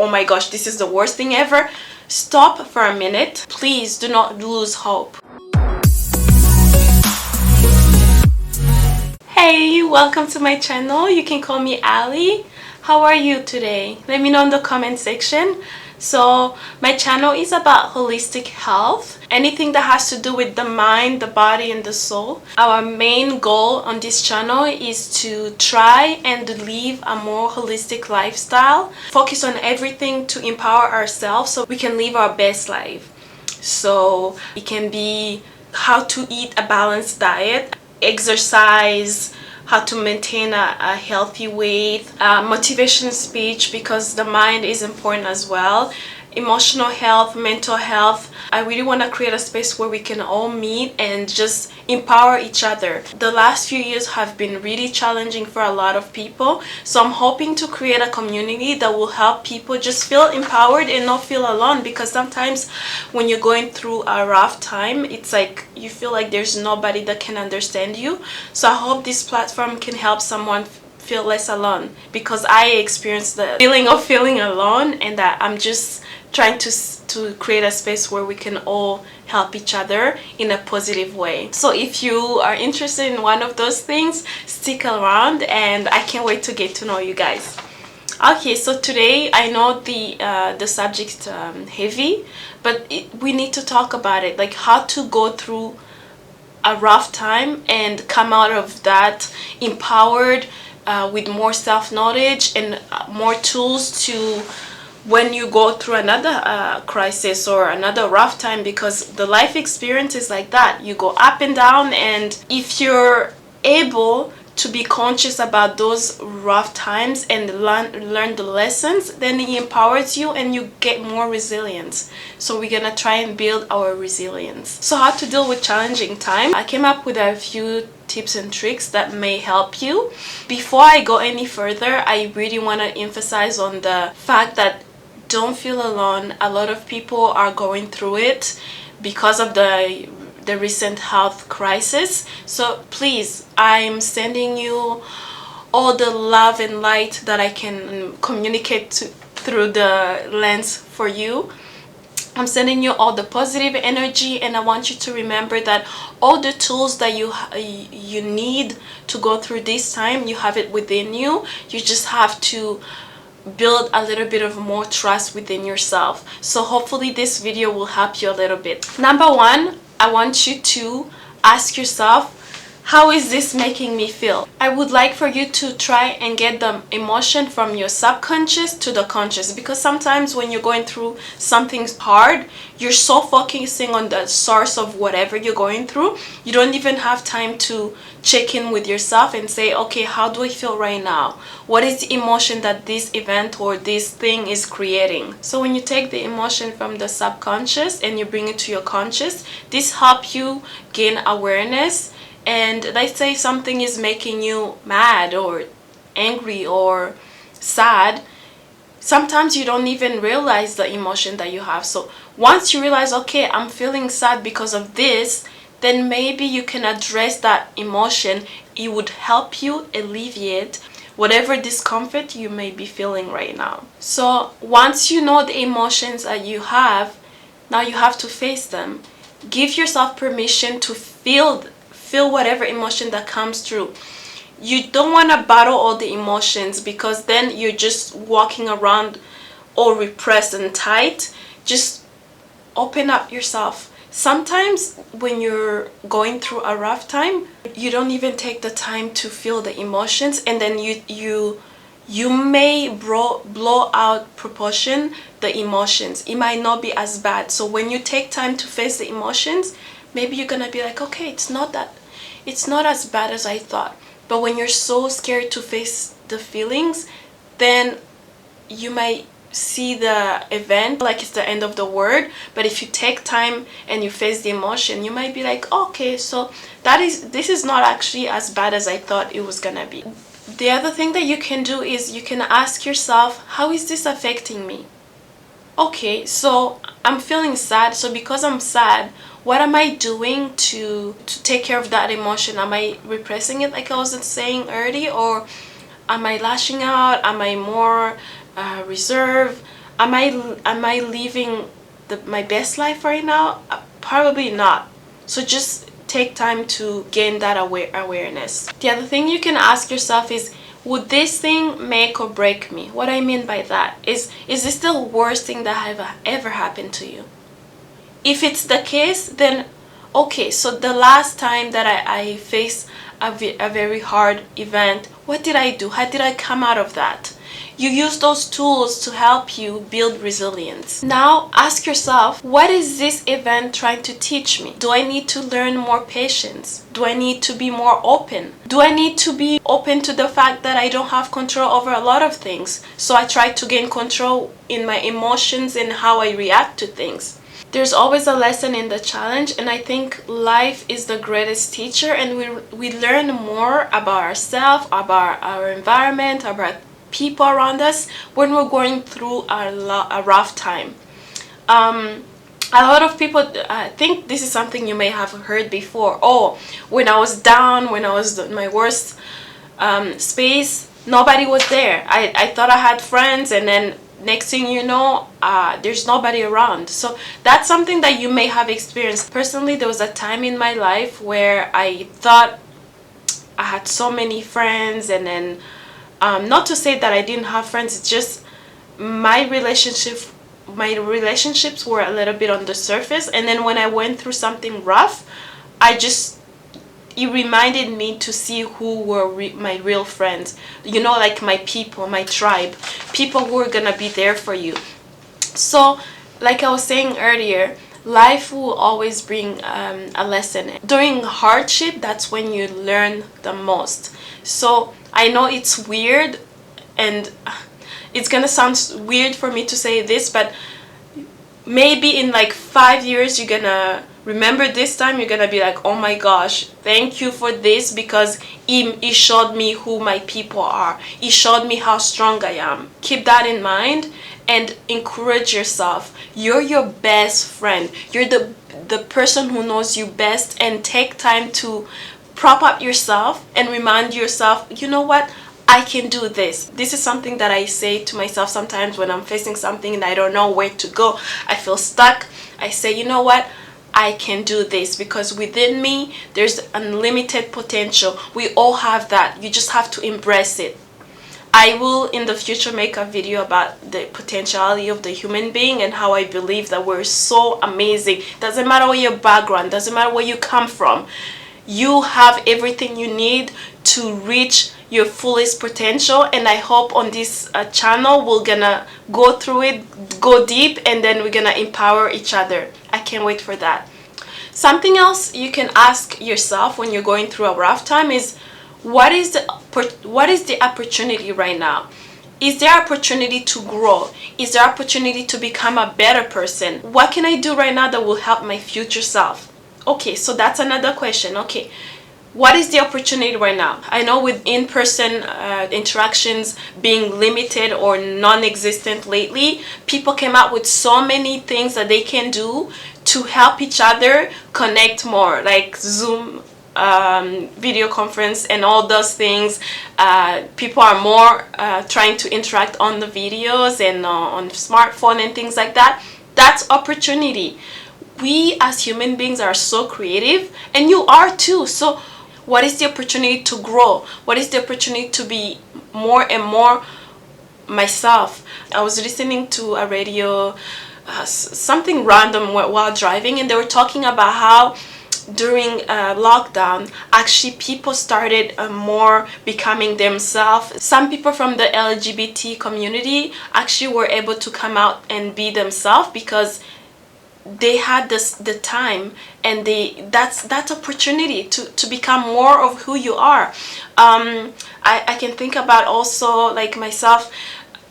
oh my gosh, this is the worst thing ever, stop for a minute. Please do not lose hope. Hey, welcome to my channel. You can call me Ali. How are you today? Let me know in the comment section. So my channel is about holistic health, anything that has to do with the mind, the body, and the soul. Our main goal on this channel is to try and live a more holistic lifestyle, focus on everything to empower ourselves so we can live our best life. So it can be how to eat a balanced diet, exercise, how to maintain a healthy weight, motivation speech, because the mind is important as well, emotional health, mental health. I really want to create a space where we can all meet and just empower each other. The last few years have been really challenging for a lot of people, so I'm hoping to create a community that will help people just feel empowered and not feel alone, because sometimes when you're going through a rough time, it's like you feel like there's nobody that can understand you. So I hope this platform can help someone feel less alone, because I experienced the feeling of feeling alone, and that I'm just trying to create a space where we can all help each other in a positive way. So if you are interested in one of those things, stick around, and I can't wait to get to know you guys. Okay, so today I know the subject heavy, but we need to talk about it, like how to go through a rough time and come out of that empowered, with more self-knowledge and more tools to when you go through another crisis or another rough time, because the life experience is like that. You go up and down, and if you're able to be conscious about those rough times and learn the lessons, then it empowers you and you get more resilience. So we're gonna try and build our resilience. So how to deal with challenging time, I came up with a few tips and tricks that may help you. Before I go any further, I really want to emphasize on the fact that don't feel alone. A lot of people are going through it because of the recent health crisis. So please, I'm sending you all the love and light that I can communicate through the lens for you. I'm sending you all the positive energy, and I want you to remember that all the tools that you need to go through this time, you have it within you. You just have to build a little bit of more trust within yourself. So hopefully this video will help you a little bit. Number one, I want you to ask yourself, how is this making me feel? I would like for you to try and get the emotion from your subconscious to the conscious, because sometimes when you're going through something hard, you're so focusing on the source of whatever you're going through, you don't even have time to check in with yourself and say, okay, how do I feel right now? What is the emotion that this event or this thing is creating? So when you take the emotion from the subconscious and you bring it to your conscious, this helps you gain awareness. And let's say something is making you mad or angry or sad, sometimes you don't even realize the emotion that you have. So once you realize, okay, I'm feeling sad because of this, then maybe you can address that emotion. It would help you alleviate whatever discomfort you may be feeling right now. So once you know the emotions that you have, now you have to face them. Give yourself permission to feel whatever emotion that comes through. You don't want to battle all the emotions, because then you're just walking around all repressed and tight. Just open up yourself. Sometimes when you're going through a rough time, you don't even take the time to feel the emotions, and then you may blow out proportion the emotions. It might not be as bad. So when you take time to face the emotions, maybe you're gonna be like, okay, it's not as bad as I thought. But when you're so scared to face the feelings, then you might see the event like it's the end of the world. But if you take time and you face the emotion, you might be like, okay, so this is not actually as bad as I thought it was gonna be. The other thing that you can do is you can ask yourself, how is this affecting me? Okay, so I'm feeling sad. So because I'm sad, what am I doing to take care of that emotion? Am I repressing it like I was saying earlier, or am I lashing out? Am I more reserved? Am I living my best life right now? Probably not. So just take time to gain that awareness. The other thing you can ask yourself is, would this thing make or break me? What I mean by that is this the worst thing that have ever happened to you? If it's the case, then okay, so the last time that I faced a very hard event, what did I do? How did I come out of that? You use those tools to help you build resilience. Now ask yourself, what is this event trying to teach me? Do I need to learn more patience? Do I need to be more open? Do I need to be open to the fact that I don't have control over a lot of things? So I try to gain control in my emotions and how I react to things. There's always a lesson in the challenge, and I think life is the greatest teacher, and we learn more about ourselves, about our environment, about people around us when we're going through a rough time. A lot of people, I think this is something you may have heard before. Oh, when I was down, when I was in my worst space, nobody was there. I thought I had friends, and then next thing you know, there's nobody around. So that's something that you may have experienced. Personally, there was a time in my life where I thought I had so many friends, and then not to say that I didn't have friends, it's just my relationships were a little bit on the surface, and then when I went through something rough, it reminded me to see who were my real friends, like my people, my tribe, people who are gonna be there for you. So like I was saying earlier, life will always bring a lesson. During hardship, that's when you learn the most. So I know it's weird, and it's gonna sound weird for me to say this, but maybe in like 5 years you're gonna remember this time, you're gonna be like, oh my gosh, thank you for this, because it showed me who my people are. It showed me how strong I am. Keep that in mind and encourage yourself. You're your best friend. You're the person who knows you best, and take time to prop up yourself and remind yourself, you know what? I can do this. This is something that I say to myself sometimes when I'm facing something and I don't know where to go. I feel stuck. I say, you know what? I can do this, because within me there's unlimited potential. We all have that. You just have to embrace it. I will in the future make a video about the potentiality of the human being and how I believe that we're so amazing. Doesn't matter what your background, doesn't matter where you come from. You have everything you need to reach your fullest potential, and I hope on this channel we're gonna go through it, go deep, and then we're gonna empower each other. I can't wait for that. Something else you can ask yourself when you're going through a rough time is, what is the opportunity right now? Is there opportunity to grow? Is there opportunity to become a better person? What can I do right now that will help my future self? Okay, so that's another question. Okay, what is the opportunity right now? I know with in-person interactions being limited or non-existent lately, people came up with so many things that they can do to help each other connect more, like Zoom, video conference, and all those things. People are more trying to interact on the videos and on smartphone and things like that. That's opportunity. We as human beings are so creative, and you are too. So what is the opportunity to grow? What is the opportunity to be more and more myself? I was listening to a radio, something random while driving, and they were talking about how during lockdown, actually people started more becoming themselves. Some people from the LGBT community actually were able to come out and be themselves because they had the time, and that's opportunity to become more of who you are. I can think about also, like myself,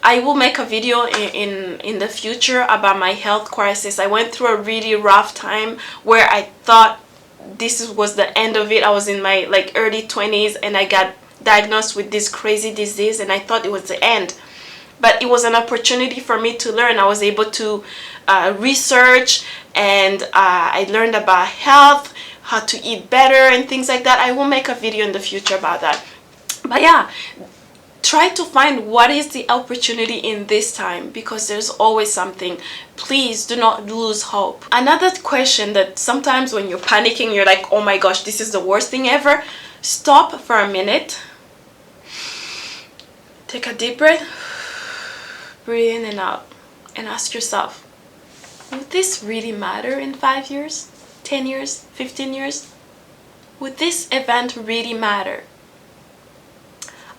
I will make a video in the future about my health crisis. I went through a really rough time where I thought this was the end of it. I was in my early 20s, and I got diagnosed with this crazy disease, and I thought it was the end. But it was an opportunity for me to learn. I was able to research, and I learned about health, how to eat better and things like that. I will make a video in the future about that. But yeah, try to find what is the opportunity in this time, because there's always something. Please do not lose hope. Another question that sometimes when you're panicking, you're like, oh my gosh, this is the worst thing ever. Stop for a minute. Take a deep breath. Breathe in and out. And ask yourself, would this really matter in 5 years, 10 years, 15 years? Would this event really matter?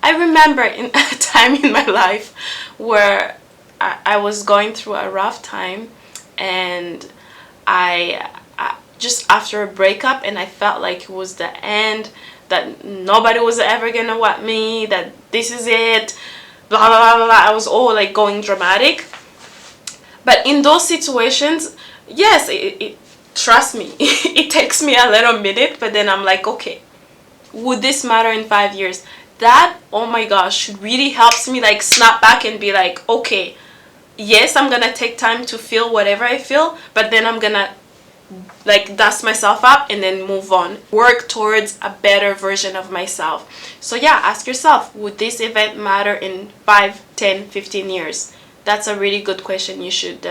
I remember in a time in my life where I was going through a rough time, and I just after a breakup, and I felt like it was the end, that nobody was ever gonna want me, that this is it, blah blah blah blah. I was all like going dramatic. But in those situations, yes, trust me, it takes me a little minute, but then I'm like, okay, would this matter in 5 years? That, oh my gosh, really helps me like snap back and be like, okay, yes, I'm gonna take time to feel whatever I feel, but then I'm gonna like dust myself up and then move on, work towards a better version of myself. So yeah, ask yourself, would this event matter in 5, 10, 15 years? That's a really good question you should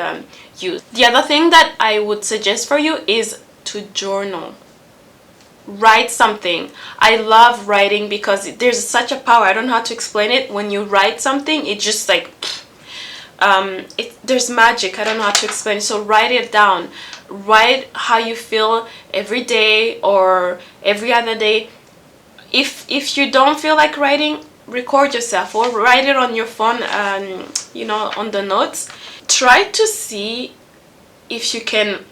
use. The other thing that I would suggest for you is to journal. Write something. I love writing because there's such a power. I don't know how to explain it. When you write something, it just like there's magic. I don't know how to explain it. So write it down. Write how you feel every day or every other day. If you don't feel like writing, record yourself or write it on your phone, you know, on the notes. Try to see if you can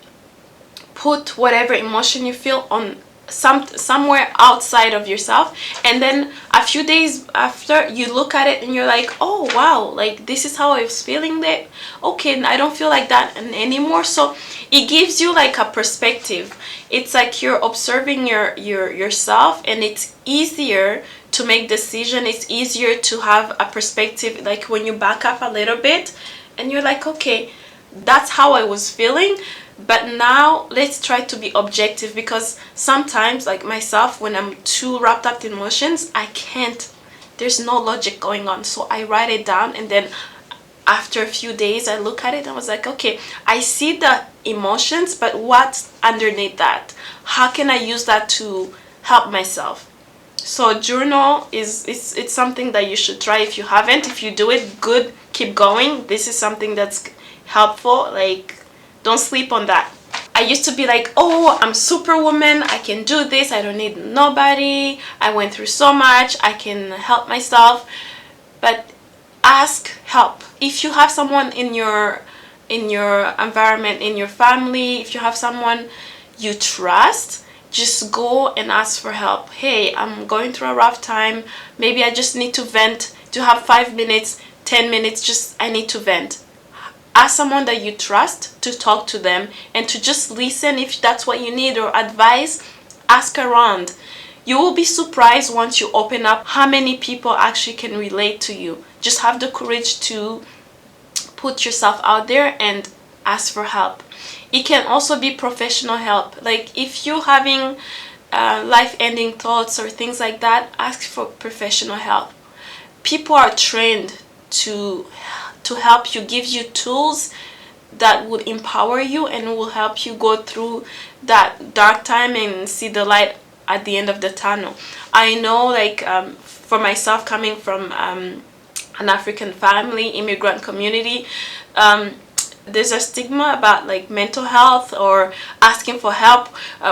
put whatever emotion you feel on somewhere outside of yourself, and then a few days after you look at it and you're like, oh wow, like this is how I was feeling that. Okay, I don't feel like that anymore. So it gives you like a perspective. It's like you're observing yourself, and it's easier to make decision. It's easier to have a perspective, like when you back up a little bit and you're like, okay, that's how I was feeling, but now let's try to be objective, because sometimes, like myself, when I'm too wrapped up in emotions, I can't, there's no logic going on. So I write it down, and then after a few days I look at it and I was like, okay, I see the emotions, but what's underneath that? How can I use that to help myself? So journal it's something that you should try. If you haven't, if you do it, good, keep going. This is something that's helpful. Like, don't sleep on that. I used to be like, oh, I'm superwoman, I can do this, I don't need nobody, I went through so much, I can help myself. But ask help. If you have someone in your environment, in your family, if you have someone you trust, just go and ask for help. Hey, I'm going through a rough time, maybe I just need to vent, to have 5 minutes, 10 minutes, just I need to vent. Ask someone that you trust to talk to them and to just listen if that's what you need, or advice. Ask around. You will be surprised once you open up how many people actually can relate to you. Just have the courage to put yourself out there and ask for help. It can also be professional help. Like if you're having life-ending thoughts or things like that, ask for professional help. People are trained to help you, give you tools that would empower you and will help you go through that dark time and see the light at the end of the tunnel. I know, like for myself, coming from an African family, immigrant community, there's a stigma about like mental health or asking for help.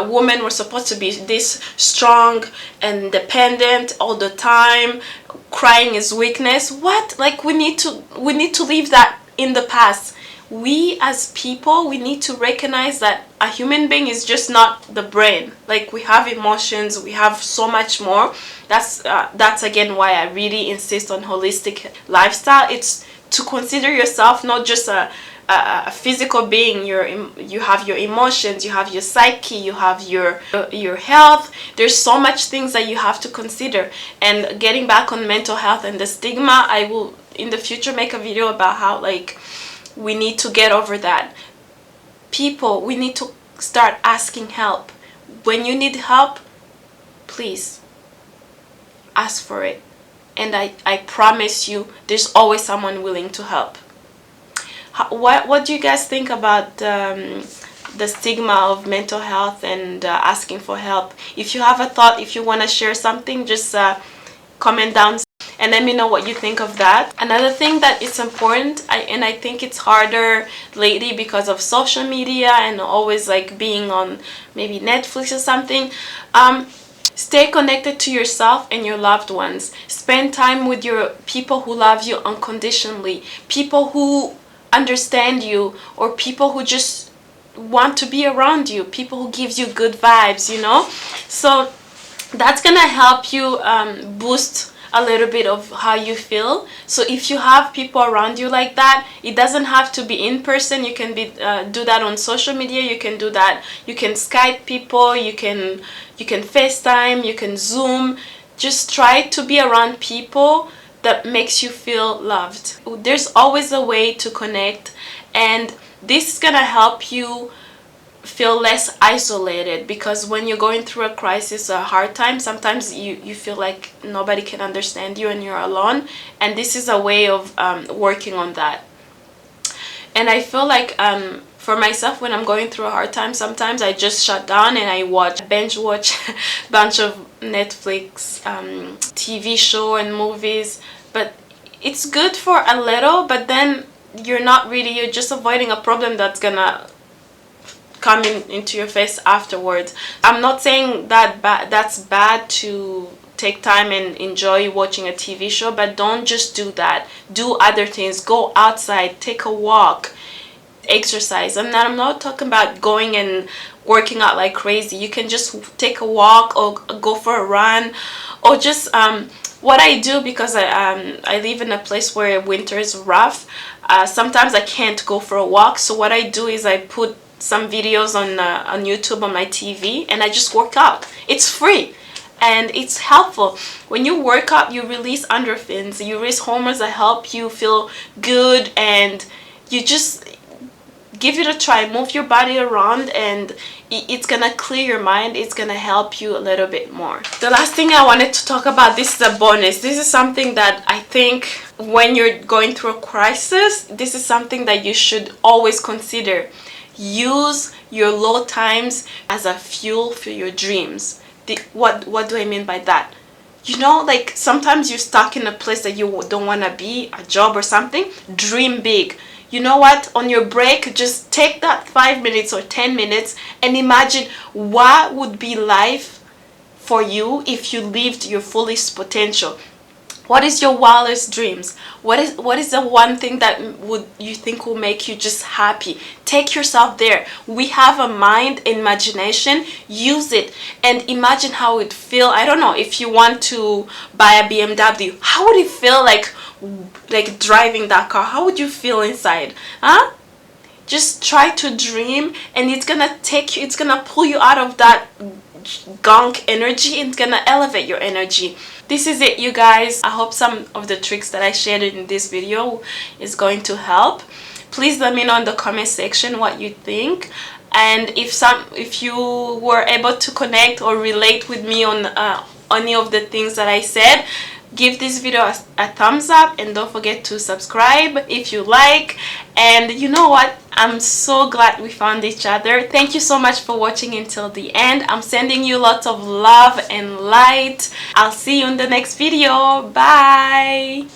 Women were supposed to be this strong and independent all the time. Crying is weakness. What? Like we need to leave that in the past. We as people, we need to recognize that a human being is just not the brain. Like we have emotions, we have so much more. That's again why I really insist on holistic lifestyle. It's to consider yourself not just a physical being. You have your emotions, you have your psyche, you have your health. There's so much things that you have to consider. And getting back on mental health and the stigma, I will in the future make a video about how like we need to get over that. People, we need to start asking help. When you need help, please ask for it and I promise you there's always someone willing to help. What do you guys think about the stigma of mental health and asking for help? If you have a thought, if you want to share something, just comment down and let me know what you think of that. Another thing that is important, and I think it's harder lately because of social media and always like being on maybe Netflix or something, stay connected to yourself and your loved ones. Spend time with your people who love you unconditionally, people who understand you, or people who just want to be around you, people who gives you good vibes, you know. So that's gonna help you boost a little bit of how you feel. So if you have people around you like that, it doesn't have to be in person. You can be do that on social media. You can do that, you can Skype people, you can FaceTime, you can Zoom. Just try to be around people that makes you feel loved. There's always a way to connect, and this is gonna help you feel less isolated, because when you're going through a crisis, a hard time, sometimes you feel like nobody can understand you and you're alone, and this is a way of working on that. And I feel like for myself, when I'm going through a hard time, sometimes I just shut down and I binge watch a bunch of Netflix TV show and movies. But it's good for a little, but then you're just avoiding a problem that's gonna coming into your face afterwards. I'm not saying that that's bad to take time and enjoy watching a TV show, but don't just do that. Do other things. Go outside, take a walk, exercise. And I'm not talking about going and working out like crazy. You can just take a walk or go for a run, or just what I do, because I live in a place where winter is rough. Sometimes I can't go for a walk, so what I do is I put some videos on YouTube on my TV, and I just work out. It's free and it's helpful. When you work out, you release endorphins, you release hormones that help you feel good, and you just give it a try. Move your body around, and it's gonna clear your mind. It's gonna help you a little bit more. The last thing I wanted to talk about, this is a bonus. This is something that I think when you're going through a crisis, this is something that you should always consider. Use your low times as a fuel for your dreams. What do I mean by that? You know, like sometimes you're stuck in a place that you don't want to be, a job or something. Dream big. You know what? On your break, just take that 5 minutes or 10 minutes and imagine what would be life for you if you lived your fullest potential. What is your wildest dreams? What is the one thing that you think will make you just happy? Take yourself there. We have a mind, imagination. Use it and imagine how it feel. I don't know, if you want to buy a BMW, how would it feel like driving that car? How would you feel inside? Huh? Just try to dream, and it's gonna take you. It's gonna pull you out of that gunk energy, and it's gonna elevate your energy. This is it, you guys. I hope some of the tricks that I shared in this video is going to help. Please let me know in the comment section what you think, and if you were able to connect or relate with me on any of the things that I said, give this video a thumbs up, and don't forget to subscribe if you like. And you know what, I'm so glad we found each other. Thank you so much for watching until the end. I'm sending you lots of love and light. I'll see you in the next video. Bye.